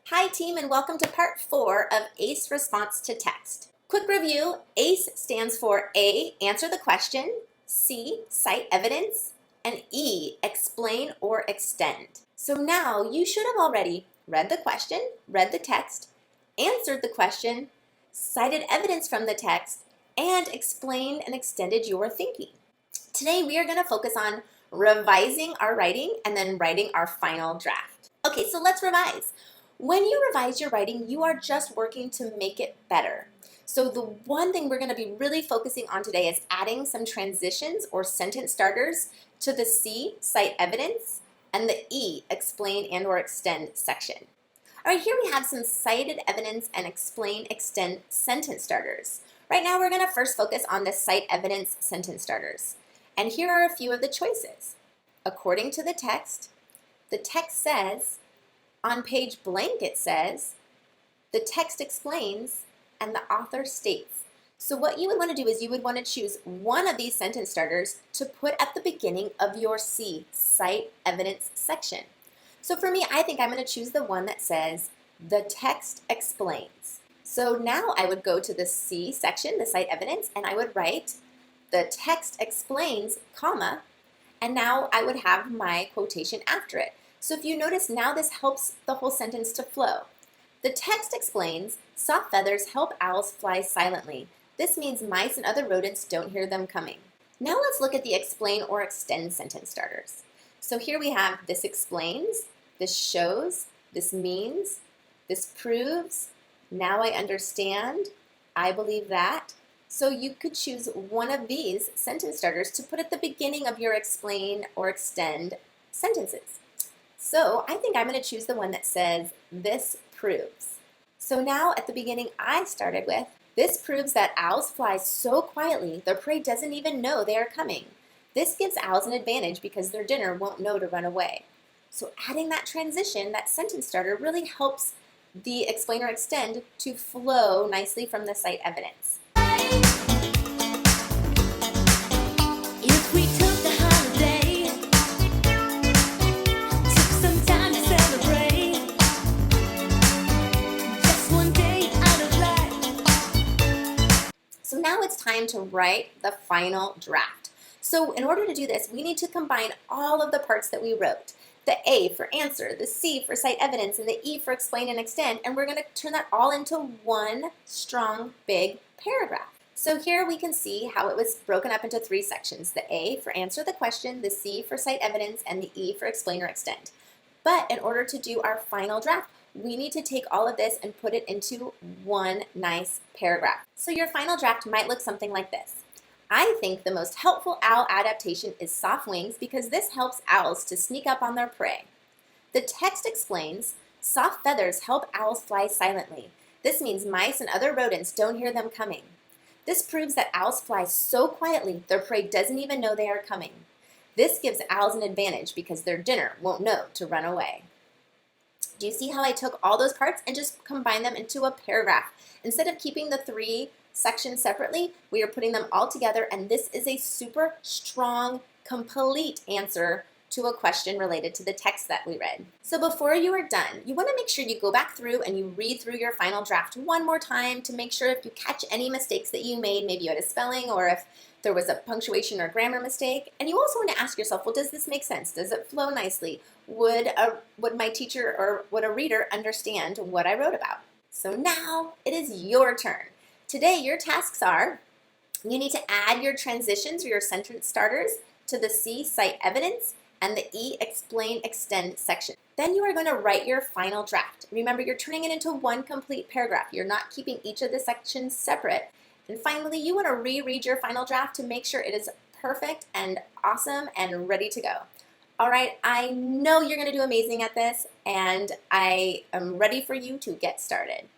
Hi team, and welcome to part 4 of ACE Response to Text. Quick review: ACE stands for A, answer the question, C, cite evidence, and E, explain or extend. So now you should have already read the question, read the text, answered the question, cited evidence from the text, and explained and extended your thinking. Today we are going to focus on revising our writing and then writing our final draft. Okay, so let's revise. When you revise your writing, you are just working to make it better. So the one thing we're going to be really focusing on today is adding some transitions or sentence starters to the C, cite evidence, and the E, explain and or extend section. All right, here we have some cited evidence and explain, extend sentence starters. Right now we're going to first focus on the cite evidence sentence starters. And here are a few of the choices. According to the text says, on page blank it says, the text explains, and the author states. So what you would want to do is you would want to choose one of these sentence starters to put at the beginning of your C, cite evidence section. So for me, I think I'm going to choose the one that says, the text explains. So now I would go to the C section, the cite evidence, and I would write, the text explains, comma, and now I would have my quotation after it. So if you notice, now this helps the whole sentence to flow. The text explains, soft feathers help owls fly silently. This means mice and other rodents don't hear them coming. Now let's look at the explain or extend sentence starters. So here we have, this explains, this shows, this means, this proves, now I understand, I believe that. So you could choose one of these sentence starters to put at the beginning of your explain or extend sentences. So I think I'm going to choose the one that says, this proves. So now at the beginning I started with, this proves that owls fly so quietly their prey doesn't even know they are coming. This gives owls an advantage because their dinner won't know to run away. So adding that transition, that sentence starter, really helps the explain or extend to flow nicely from the cite evidence. So now it's time to write the final draft. So in order to do this, we need to combine all of the parts that we wrote. The A for answer, the C for cite evidence, and the E for explain and extend, and we're going to turn that all into one strong, big paragraph. So here we can see how it was broken up into 3 sections. The A for answer the question, the C for cite evidence, and the E for explain or extend. But in order to do our final draft, we need to take all of this and put it into one nice paragraph. So your final draft might look something like this. I think the most helpful owl adaptation is soft wings because this helps owls to sneak up on their prey. The text explains, soft feathers help owls fly silently. This means mice and other rodents don't hear them coming. This proves that owls fly so quietly their prey doesn't even know they are coming. This gives owls an advantage because their dinner won't know to run away. Do you see how I took all those parts and just combined them into a paragraph? Instead of keeping the 3 sections separately, we are putting them all together, and this is a super strong, complete answer to a question related to the text that we read. So before you are done, you want to make sure you go back through and you read through your final draft one more time to make sure if you catch any mistakes that you made, maybe you had a spelling or if there was a punctuation or grammar mistake. And you also want to ask yourself, well, does this make sense? Does it flow nicely? Would my teacher or would a reader understand what I wrote about? So now it is your turn. Today your tasks are, you need to add your transitions or your sentence starters to the C, cite evidence, and the E, explain, extend section. Then you are going to write your final draft. Remember, you're turning it into one complete paragraph. You're not keeping each of the sections separate. And finally, you want to reread your final draft to make sure it is perfect and awesome and ready to go. All right, I know you're going to do amazing at this, and I am ready for you to get started.